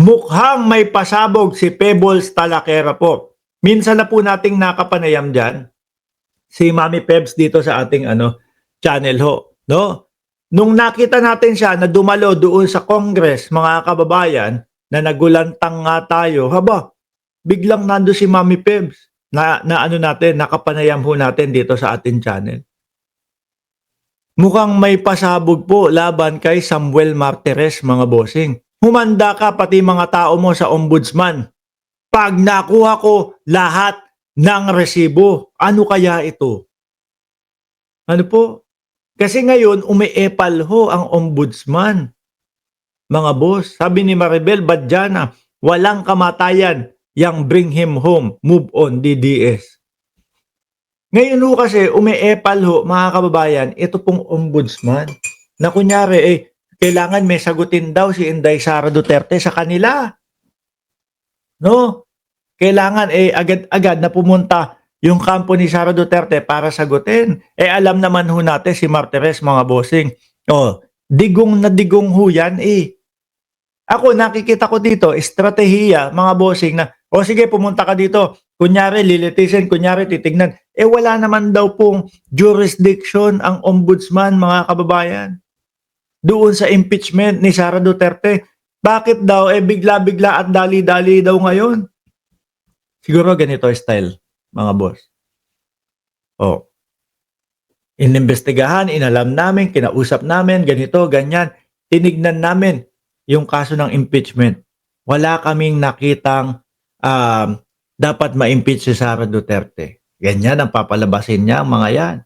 Mukhang may pasabog si Pebbles Talakera po. Minsan na po nating nakapanayam dyan, si Mami Pebs dito sa ating channel ho. No? Nung nakita natin siya na dumalo doon sa Congress, mga kababayan, na nagulantang nga tayo, biglang nando si Mami Pebs nakapanayam ho natin dito sa ating channel. Mukhang may pasabog po laban kay Samuel Martires, mga bossing. Humanda ka pati mga tao mo sa ombudsman. Pag nakuha ko lahat ng resibo, ano kaya ito? Ano po? Kasi ngayon, umiepal ho ang ombudsman. Mga boss, sabi ni Maribel Badjana, walang kamatayan, yang bring him home, move on, DDS. Ngayon ho kasi, umiepal ho, mga kababayan, ito pong ombudsman, na kunyari, kailangan may sagutin daw si Inday Sara Duterte sa kanila. No? Kailangan agad-agad na pumunta yung kampo ni Sara Duterte para sagutin. Alam naman ho natin si Martires, mga bossing. Digong na digong ho yan Ako, nakikita ko dito, estratehiya, mga bossing na, sige, pumunta ka dito. Kunyari, lilitisin, kunyari, titignan. Wala naman daw pong jurisdiction ang ombudsman, mga kababayan. Doon sa impeachment ni Sara Duterte. Bakit daw, bigla-bigla at dali-dali daw ngayon? Siguro ganito style, mga boss. Inimbestigahan, inalam namin, kinausap namin, ganito, ganyan. Tinignan namin yung kaso ng impeachment. Wala kaming nakitang dapat ma-impeach si Sara Duterte. Ganyan ang papalabasin niya, ang mga yan.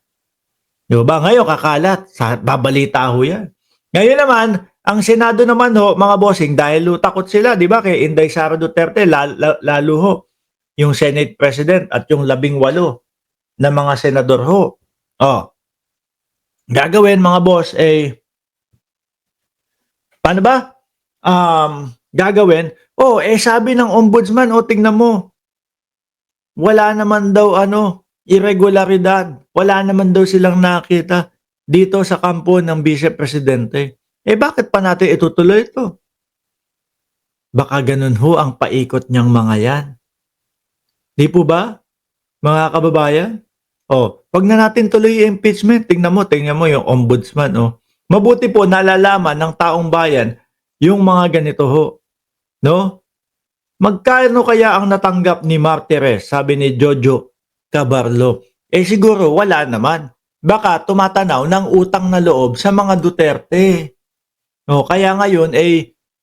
Di ba? Ngayon, kakalat. Babalita ho yan. Ngayon naman, ang Senado naman ho, mga bossing, dahil takot sila, di ba, kay Inday Sara Duterte, lalo ho, yung Senate President at yung 18 na mga senador ho. Gagawin, mga boss, paano ba? Gagawin, sabi ng ombudsman, tingnan mo, wala naman daw irregularidad, wala naman daw silang nakita dito sa kampo ng Vice Presidente. Bakit pa natin itutuloy ito? Baka ganun ho ang paikot niyang mga yan. Di po ba, mga kababayan? Pag na natin tuloy yung impeachment, tingnan mo yung ombudsman. Mabuti po nalalaman ng taong bayan yung mga ganito ho. No? Magkano kaya ang natanggap ni Martires, sabi ni Jojo Cabarlo? Siguro wala naman. Baka tumatanaw ng utang na loob sa mga Duterte. Kaya ngayon,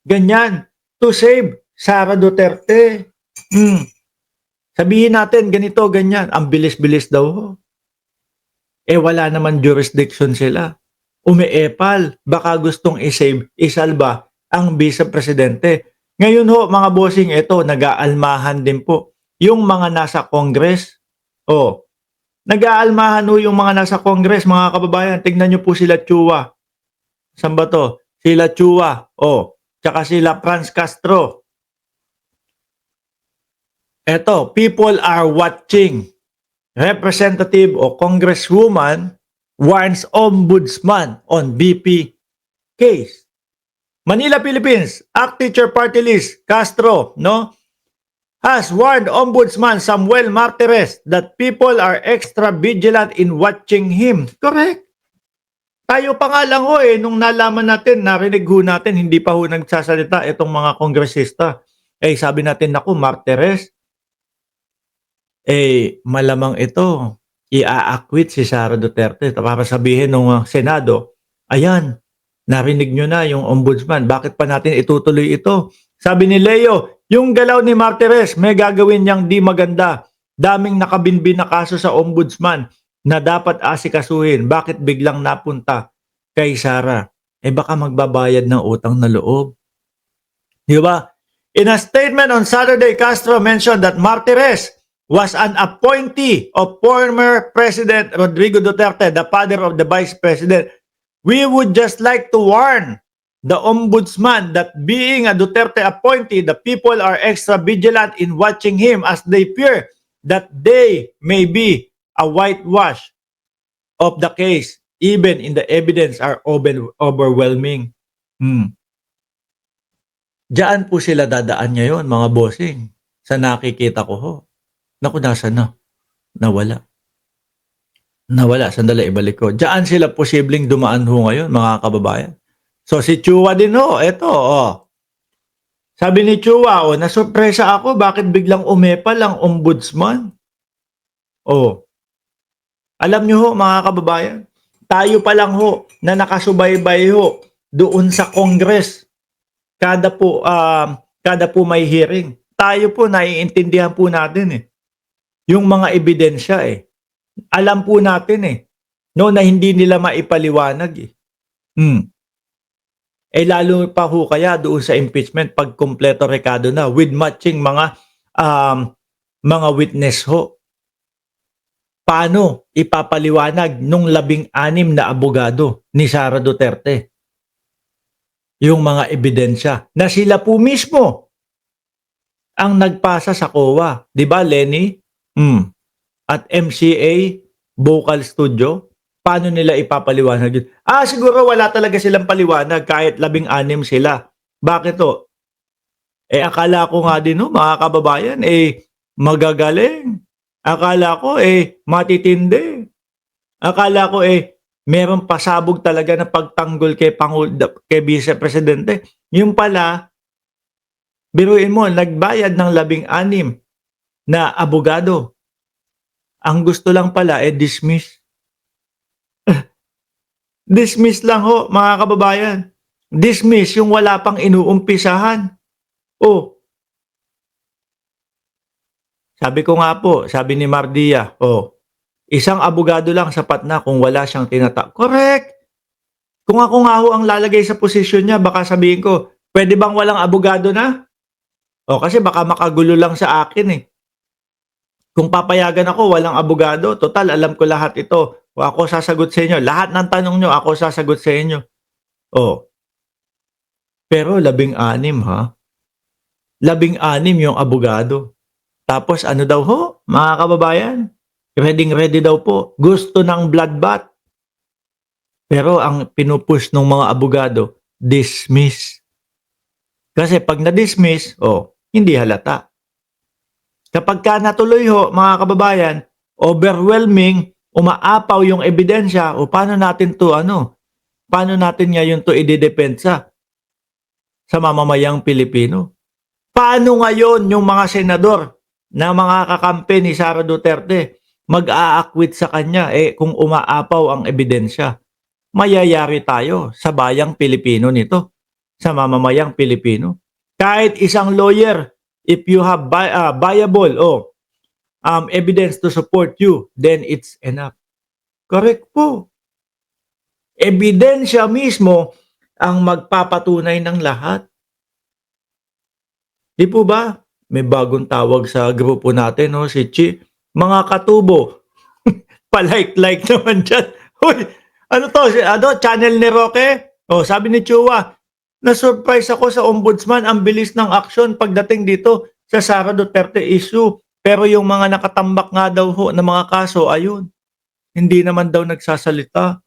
ganyan, to save Sara Duterte. Sabihin natin, ganito, ganyan. Ang bilis-bilis daw. Wala naman jurisdiction sila. Umiepal. Baka gustong isalba ang Vice Presidente. Ngayon ho, mga bossing, ito, nag-aalmahan din po. Yung mga nasa Congress, nag-aalmahan ho yung mga nasa Congress, mga kababayan. Tignan nyo po sila Chua. Saan ba to? Sila Chua. Tsaka sila Franz Castro. Eto, people are watching. Representative o Congresswoman warns ombudsman on BP case. Manila, Philippines, ACT Teacher Party List, Castro, has warned Ombudsman Samuel Martires that people are extra vigilant in watching him. Correct. Tayo pa nga lang nung nalaman natin, narinig ho natin, hindi pa ho nagsasalita itong mga kongresista. Sabi natin, naku, Martires, malamang ito, i-acquit si Sara Duterte. Para sabihin ng Senado, ayan, narinig nyo na yung ombudsman, bakit pa natin itutuloy ito? Sabi ni Leo, yung galaw ni Martires, may gagawin niyang di maganda. Daming nakabinbin na kaso sa ombudsman na dapat asikasuhin. Bakit biglang napunta kay Sara? Baka magbabayad ng utang na loob. Di ba? In a statement on Saturday, Castro mentioned that Martires was an appointee of former President Rodrigo Duterte, the father of the Vice President. We would just like to warn the ombudsman that being a Duterte appointee, the people are extra vigilant in watching him as they fear that they may be a whitewash of the case, even in the evidence are overwhelming. Diyan po sila dadaan ngayon mga bossing, sa nakikita ko ho. Naku, nasaan na? Nawala. Nawala, sandali ibalik ko. Diyan sila posibleng dumaan ho ngayon mga kababayan. So si Chua din ho, eto oh. Sabi ni Chua, oh, nasurpresa ako bakit biglang umepal ang ombudsman. Oh, alam nyo ho mga kababayan, tayo pa lang ho na nakasubaybay ho doon sa Congress kada po may hearing. Tayo po naiintindihan po natin yung mga ebidensya Alam po natin no na hindi nila maipaliwanag lalo pa ho kaya doon sa impeachment pag kumpleto rekado na with matching mga witness ho. Paano ipapaliwanag nung 16 na abogado ni Sara Duterte yung mga ebidensya na sila po mismo ang nagpasa sa COA, 'di ba Lenny? At MCA Vocal Studio, paano nila ipapaliwanag yun? Siguro wala talaga silang paliwanag kahit 16 sila. Bakit to? Akala ko nga din mga kababayan, magagaling. Akala ko matitindi. Akala ko meron pasabog talaga na pagtanggol kay Vice Presidente. Yung pala, biruin mo, nagbayad ng 16 na abogado. Ang gusto lang pala dismiss. Dismiss lang ho, mga kababayan. Dismiss yung wala pang inuumpisahan. Sabi ko nga po, sabi ni Mardia, isang abogado lang sapat na kung wala siyang Correct! Kung ako nga ho ang lalagay sa posisyon niya, baka sabihin ko, pwede bang walang abogado na? Kasi baka makagulo lang sa akin Kung papayagan ako, walang abogado. Total, alam ko lahat ito. Ako sasagot sa inyo. Lahat ng tanong nyo, ako sasagot sa inyo. Pero 16 ha? 16 yung abogado. Tapos ano daw ho, mga kababayan? Ready daw po. Gusto ng bloodbath. Pero ang pinupush ng mga abogado, dismiss. Kasi pag na-dismiss, hindi halata. Kapag ka natuloy ho, mga kababayan, overwhelming, umaapaw yung ebidensya, paano natin ngayon to idedepensa sa mamamayang Pilipino? Paano ngayon yung mga senador na mga kakampi ni Sara Duterte mag-aakwit sa kanya kung umaapaw ang ebidensya? Mayayari tayo sa bayang Pilipino nito, sa mamamayang Pilipino. Kahit isang lawyer, if you have viable evidence to support you, then it's enough. Correct po. Ebidensya mismo ang magpapatunay ng lahat. Di po ba? May bagong tawag sa grupo natin, si Chi. Mga katubo. Palike-like naman dyan. Uy, ano to? Channel ni Roque? Sabi ni Chua, na-surprise ako sa ombudsman. Ang bilis ng aksyon pagdating dito sa Sara Duterte issue. Pero yung mga nakatambak nga daw ho na mga kaso, ayun, hindi naman daw nagsasalita.